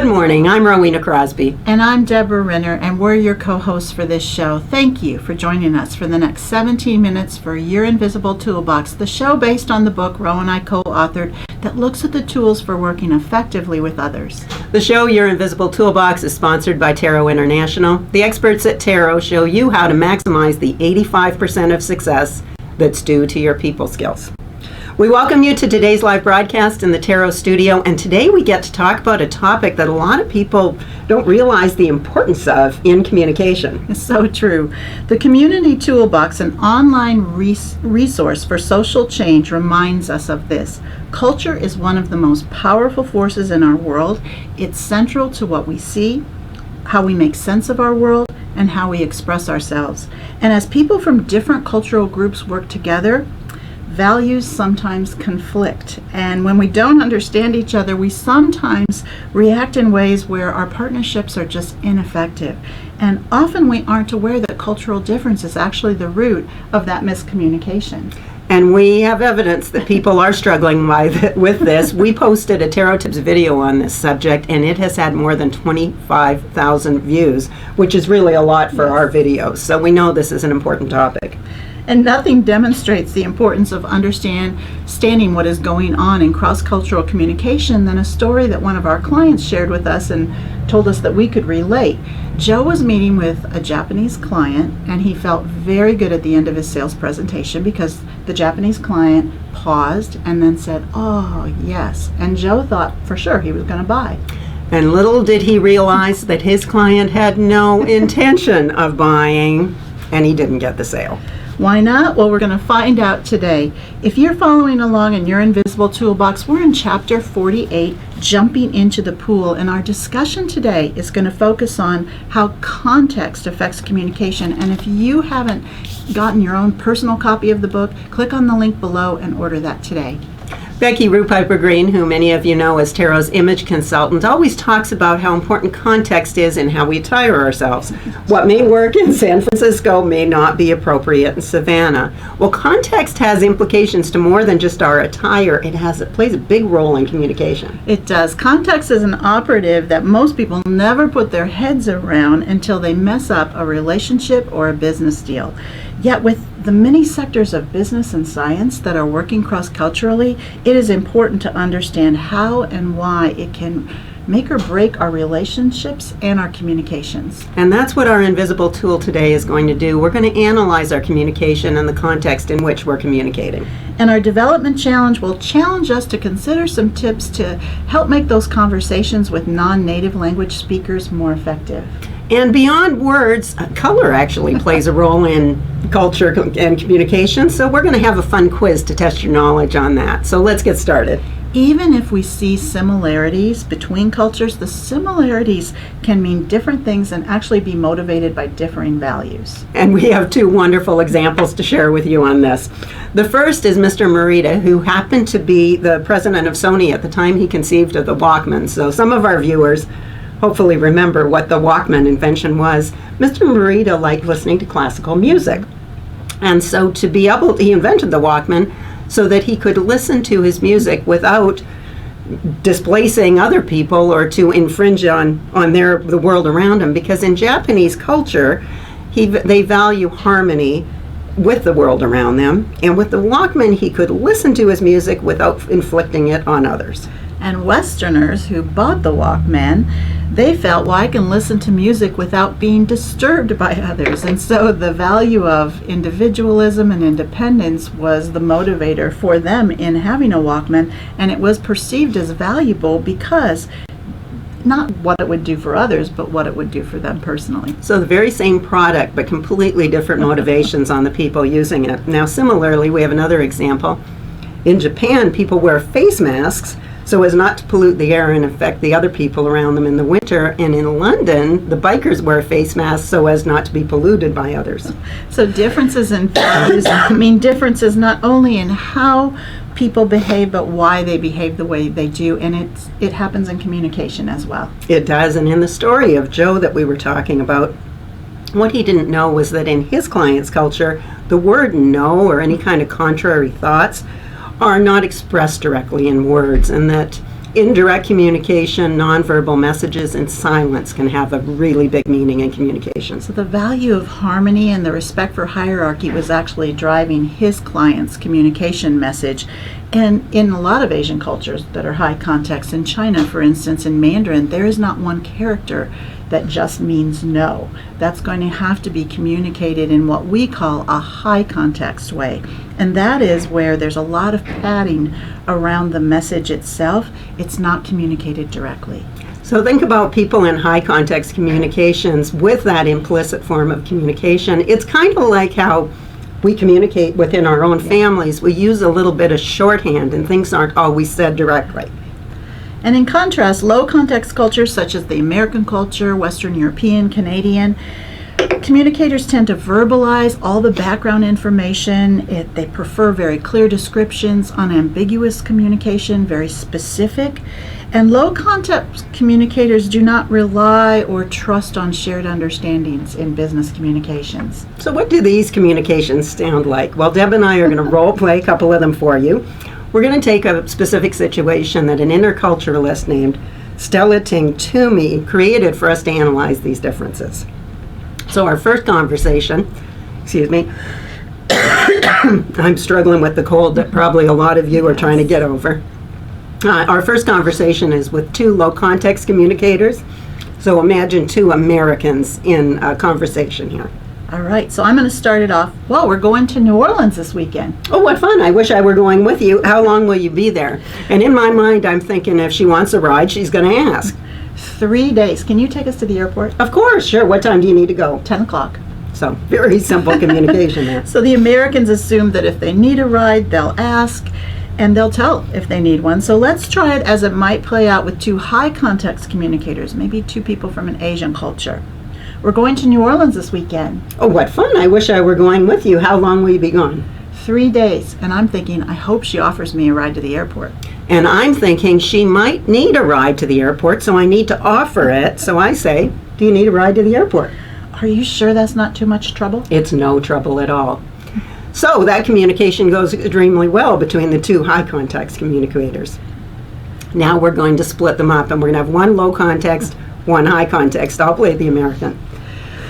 Good morning. I'm Rowena Crosby. And I'm Deborah Renner, and we're your co-hosts for this show. Thank you for joining us for the next 17 minutes for Your Invisible Toolbox, the show based on the book Row and I co-authored that looks at the tools for working effectively with others. The show Your Invisible Toolbox is sponsored by Tero International. The experts at Tero show you how to maximize the 85% of success that's due to your people skills. We welcome you to today's live broadcast in the Tero studio, and today we get to talk about a topic that a lot of people don't realize the importance of in communication. It's so true. The Community Toolbox, an online resource for social change, reminds us of this. Culture is one of the most powerful forces in our world. It's central to what we see, how we make sense of our world, and how we express ourselves. And as people from different cultural groups work together, values sometimes conflict, and when we don't understand each other, we sometimes react in ways where our partnerships are just ineffective. And often we aren't aware that cultural difference is actually the root of that miscommunication. And we have evidence that people are struggling with this. We posted a Tero Tips video on this subject, and it has had more than 25,000 views, which is really a lot for our videos. So we know this is an important topic. And nothing demonstrates the importance of understanding what is going on in cross-cultural communication than a story that one of our clients shared with us and told us that we could relate. Joe was meeting with a Japanese client, and he felt very good at the end of his sales presentation because the Japanese client paused and then said, "Oh, yes." And Joe thought for sure he was going to buy. And little did he realize that his client had no intention of buying, and he didn't get the sale. Why not? Well, we're going to find out today. If you're following along in Your Invisible Toolbox, we're in Chapter 48, Jumping into the Pool, and our discussion today is going to focus on how context affects communication. And if you haven't gotten your own personal copy of the book, click on the link below and order that today. Becky Rupiper-Green, who many of you know as Tero's image consultant, always talks about how important context is in how we attire ourselves. What may work in San Francisco may not be appropriate in Savannah. Well, context has implications to more than just our attire. It plays a big role in communication. It does. Context is an operative that most people never put their heads around until they mess up a relationship or a business deal. Yet with the many sectors of business and science that are working cross-culturally, it is important to understand how and why it can make or break our relationships and our communications. And that's what our invisible tool today is going to do. We're going to analyze our communication and the context in which we're communicating. And our development challenge will challenge us to consider some tips to help make those conversations with non-native language speakers more effective. And beyond words, color actually plays a role in culture and communication. So we're going to have a fun quiz to test your knowledge on that. So let's get started. Even if we see similarities between cultures, the similarities can mean different things and actually be motivated by differing values. And we have two wonderful examples to share with you on this. The first is Mr. Morita, who happened to be the president of Sony at the time he conceived of the Walkman. So some of our viewers hopefully remember what the Walkman invention was. Mr. Morita liked listening to classical music. And so he invented the Walkman so that he could listen to his music without displacing other people or to infringe on the world around him. Because in Japanese culture, they value harmony with the world around them. And with the Walkman, he could listen to his music without inflicting it on others. And Westerners who bought the Walkman, they felt, well, I can listen to music without being disturbed by others. And so the value of individualism and independence was the motivator for them in having a Walkman, and it was perceived as valuable because not what it would do for others, but what it would do for them personally. So the very same product, but completely different motivations on the people using it. Now, similarly, we have another example. In Japan, people wear face masks so as not to pollute the air and affect the other people around them in the winter. And in London, the bikers wear face masks so as not to be polluted by others. So differences in values mean differences not only in how people behave, but why they behave the way they do. And it happens in communication as well. It does. And in the story of Joe that we were talking about, what he didn't know was that in his client's culture, the word no or any kind of contrary thoughts are not expressed directly in words, and that indirect communication, nonverbal messages, and silence can have a really big meaning in communications. So the value of harmony and the respect for hierarchy was actually driving his client's communication message. And in a lot of Asian cultures that are high context, in China, for instance, in Mandarin, there is not one character that just means no. That's going to have to be communicated in what we call a high context way. And that is where there's a lot of padding around the message itself. It's not communicated directly. So think about people in high context communications with that implicit form of communication. It's kind of like how we communicate within our own families. We use a little bit of shorthand and things aren't always said directly. And in contrast, low context cultures such as the American culture, Western European, Canadian, communicators tend to verbalize all the background information. They prefer very clear descriptions, unambiguous communication, very specific. And low context communicators do not rely or trust on shared understandings in business communications. So what do these communications sound like? Well, Deb and I are going to role play a couple of them for you. We're going to take a specific situation that an interculturalist named Stella Ting Toomey created for us to analyze these differences. So our first conversation, I'm struggling with the cold that probably a lot of you are trying to get over. Our first conversation is with two low context communicators. So imagine two Americans in a conversation here. All right, so I'm going to start it off. Well, we're going to New Orleans this weekend. Oh, what fun. I wish I were going with you. How long will you be there? And in my mind, I'm thinking if she wants a ride, she's going to ask. 3 days. Can you take us to the airport? Of course, sure. What time do you need to go? 10 o'clock. So, very simple communication there. So the Americans assume that if they need a ride, they'll ask, and they'll tell if they need one. So let's try it as it might play out with two high context communicators, maybe two people from an Asian culture. We're going to New Orleans this weekend. Oh, what fun. I wish I were going with you. How long will you be gone? 3 days. And I'm thinking, I hope she offers me a ride to the airport. And I'm thinking she might need a ride to the airport, so I need to offer it. So I say, do you need a ride to the airport? Are you sure that's not too much trouble? It's no trouble at all. So that communication goes extremely well between the two high context communicators. Now we're going to split them up, and we're going to have one low context, one high context. I'll play the American.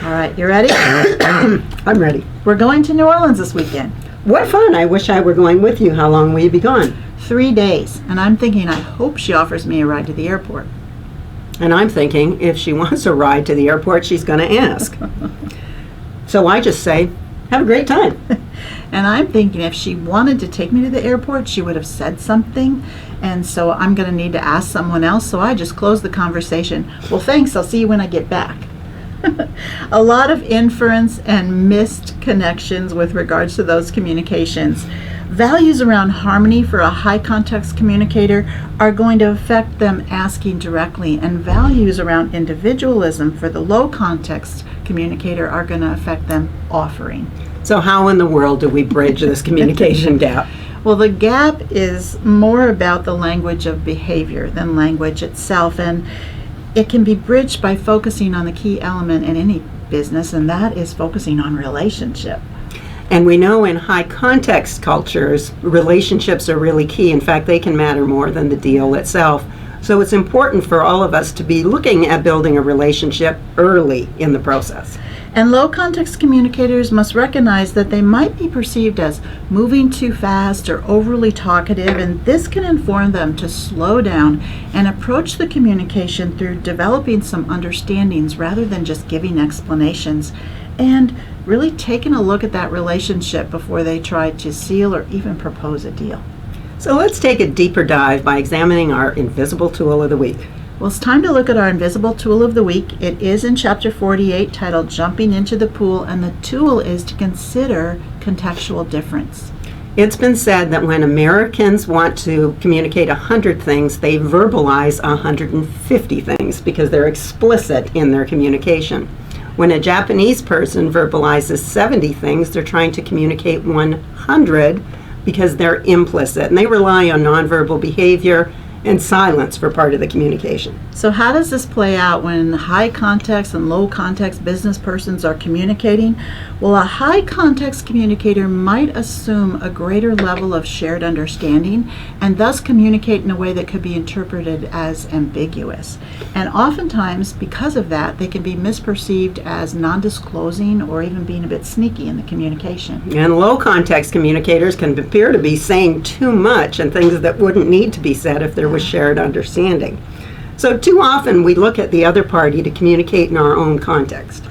All right, you ready? I'm ready. We're going to New Orleans this weekend. What fun. I wish I were going with you. How long will you be gone? 3 days. And I'm thinking, I hope she offers me a ride to the airport. And I'm thinking, if she wants a ride to the airport, she's going to ask. So I just say, have a great time. And I'm thinking if she wanted to take me to the airport, she would have said something. And so I'm going to need to ask someone else. So I just close the conversation. Well, thanks. I'll see you when I get back. A lot of inference and missed connections with regards to those communications. Values around harmony for a high context communicator are going to affect them asking directly, and values around individualism for the low context communicator are going to affect them offering. So how in the world do we bridge this communication gap? Well, the gap is more about the language of behavior than language itself, and it can be bridged by focusing on the key element in any business, and that is focusing on relationship. And we know in high context cultures, relationships are really key. In fact, they can matter more than the deal itself. So it's important for all of us to be looking at building a relationship early in the process. And low context communicators must recognize that they might be perceived as moving too fast or overly talkative, and this can inform them to slow down and approach the communication through developing some understandings rather than just giving explanations, and really taking a look at that relationship before they try to seal or even propose a deal. So let's take a deeper dive by examining our invisible tool of the week. Well, it's time to look at our invisible tool of the week. It is in chapter 48, titled Jumping into the Pool, and the tool is to consider contextual difference. It's been said that when Americans want to communicate 100 things, they verbalize 150 things because they're explicit in their communication. When a Japanese person verbalizes 70 things, they're trying to communicate 100 because they're implicit, and they rely on nonverbal behavior and silence for part of the communication. So how does this play out when high context and low context business persons are communicating? Well, a high context communicator might assume a greater level of shared understanding and thus communicate in a way that could be interpreted as ambiguous. And oftentimes, because of that, they can be misperceived as non-disclosing or even being a bit sneaky in the communication. And low context communicators can appear to be saying too much and things that wouldn't need to be said if there was shared understanding. So too often we look at the other party to communicate in our own context.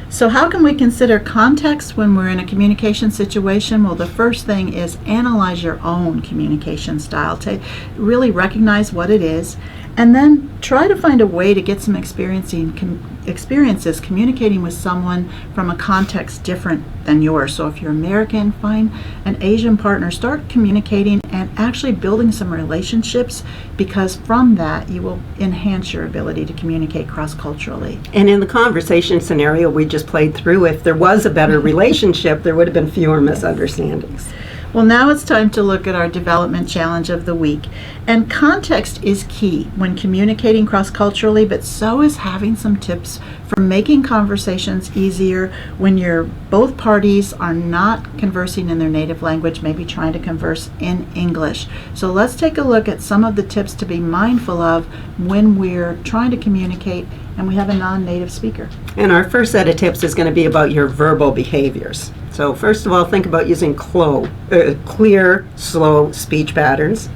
So how can we consider context when we're in a communication situation? Well, the first thing is analyze your own communication style. To really recognize what it is, and then try to find a way to get some experiences communicating with someone from a context different than yours. So if you're American, find an Asian partner, start communicating and actually building some relationships, because from that you will enhance your ability to communicate cross-culturally. And in the conversation scenario we just played through, if there was a better relationship, there would have been fewer misunderstandings. Well, now it's time to look at our development challenge of the week. And context is key when communicating cross-culturally, but so is having some tips for making conversations easier when both parties are not conversing in their native language, maybe trying to converse in English. So let's take a look at some of the tips to be mindful of when we're trying to communicate and we have a non-native speaker. And our first set of tips is going to be about your verbal behaviors. So first of all, think about using clear, slow speech patterns.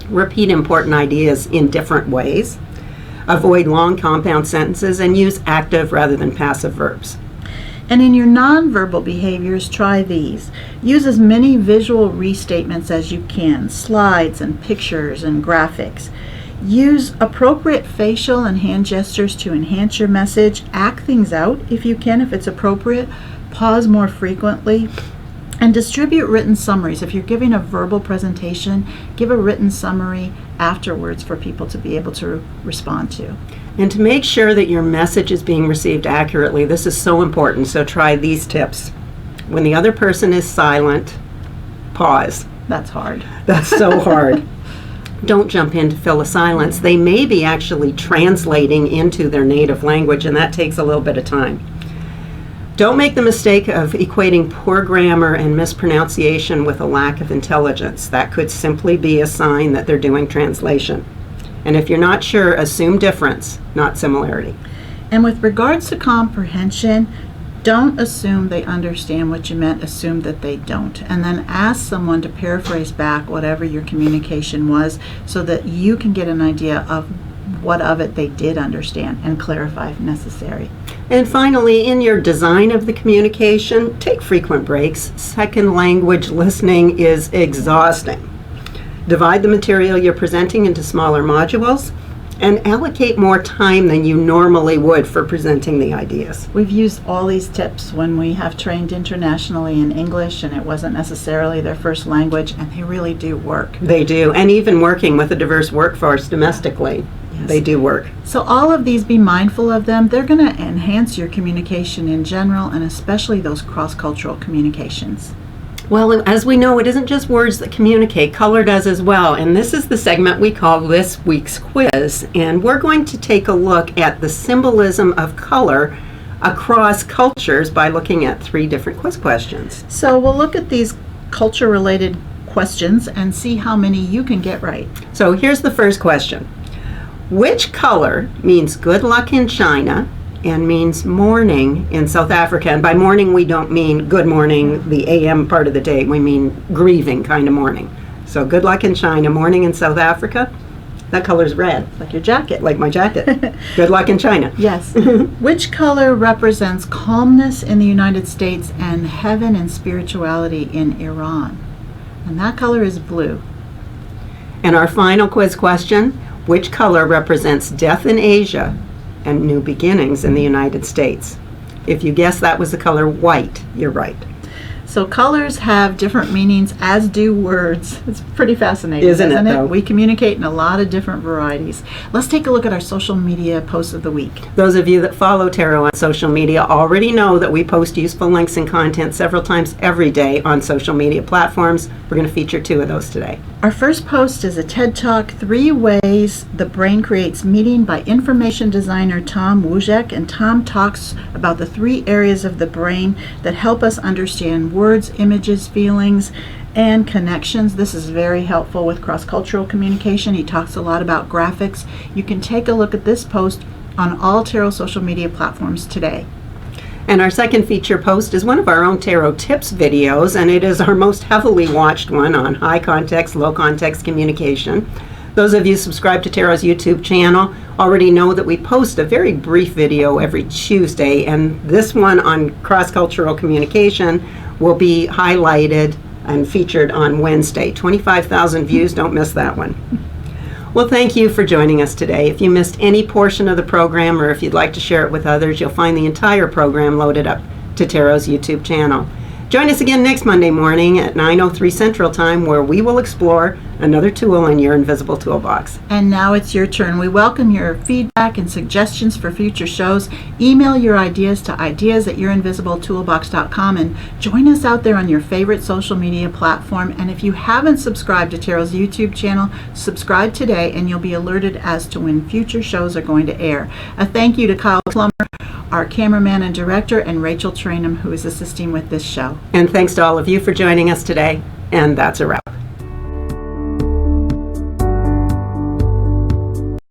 Repeat important ideas in different ways. Avoid long compound sentences and use active rather than passive verbs. And in your nonverbal behaviors, try these. Use as many visual restatements as you can, slides and pictures and graphics. Use appropriate facial and hand gestures to enhance your message. Act things out if you can, if it's appropriate. Pause more frequently. And distribute written summaries. If you're giving a verbal presentation, give a written summary afterwards for people to be able to respond to. And to make sure that your message is being received accurately, this is so important, so try these tips. When the other person is silent, pause. That's hard. That's so hard. Don't jump in to fill a silence. They may be actually translating into their native language, and that takes a little bit of time. Don't make the mistake of equating poor grammar and mispronunciation with a lack of intelligence. That could simply be a sign that they're doing translation. And if you're not sure, assume difference, not similarity. And with regards to comprehension, don't assume they understand what you meant, assume that they don't. And then ask someone to paraphrase back whatever your communication was so that you can get an idea of what of it they did understand and clarify if necessary. And finally, in your design of the communication, take frequent breaks. Second language listening is exhausting. Divide the material you're presenting into smaller modules and allocate more time than you normally would for presenting the ideas. We've used all these tips when we have trained internationally in English and it wasn't necessarily their first language, and they really do work. They do, and even working with a diverse workforce domestically, they do work. So all of these, be mindful of them. They're going to enhance your communication in general, and especially those cross-cultural communications. Well, as we know, it isn't just words that communicate, color does as well. And this is the segment we call This Week's Quiz. And we're going to take a look at the symbolism of color across cultures by looking at 3 different quiz questions. So we'll look at these culture-related questions and see how many you can get right. So here's the first question. Which color means good luck in China and means morning in South Africa? And by morning, we don't mean good morning, the AM part of the day. We mean grieving kind of morning. So good luck in China, morning in South Africa. That color's red. Like your jacket. Like my jacket. Good luck in China. Yes. Which color represents calmness in the United States and heaven and spirituality in Iran? And that color is blue. And our final quiz question. Which color represents death in Asia and new beginnings in the United States? If you guess that was the color white, you're right. So colors have different meanings, as do words. It's pretty fascinating, Isn't it, though? We communicate in a lot of different varieties. Let's take a look at our social media posts of the week. Those of you that follow Tero on social media already know that we post useful links and content several times every day on social media platforms. We're going to feature 2 of those today. Our first post is a TED Talk, 3 Ways the Brain Creates Meaning by information designer Tom Wujek. And Tom talks about the 3 areas of the brain that help us understand words, images, feelings, and connections. This is very helpful with cross-cultural communication. He talks a lot about graphics. You can take a look at this post on all Tero social media platforms today. And our second feature post is one of our own Tero Tips videos, and it is our most heavily watched one on high context, low context communication. Those of you subscribed to Tero's YouTube channel already know that we post a very brief video every Tuesday, and this one on cross-cultural communication will be highlighted and featured on Wednesday. 25,000 views, don't miss that one. Well, thank you for joining us today. If you missed any portion of the program or if you'd like to share it with others, you'll find the entire program loaded up to Tero's YouTube channel. Join us again next Monday morning at 9:03 Central Time, where we will explore another tool in your Invisible Toolbox. And now it's your turn. We welcome your feedback and suggestions for future shows. Email your ideas to ideas@yourinvisiblettoolbox.com and join us out there on your favorite social media platform. And if you haven't subscribed to Tero's YouTube channel, subscribe today and you'll be alerted as to when future shows are going to air. A thank you to Kyle Plummer, our cameraman and director, and Rachel Trainham, who is assisting with this show. And thanks to all of you for joining us today. And that's a wrap.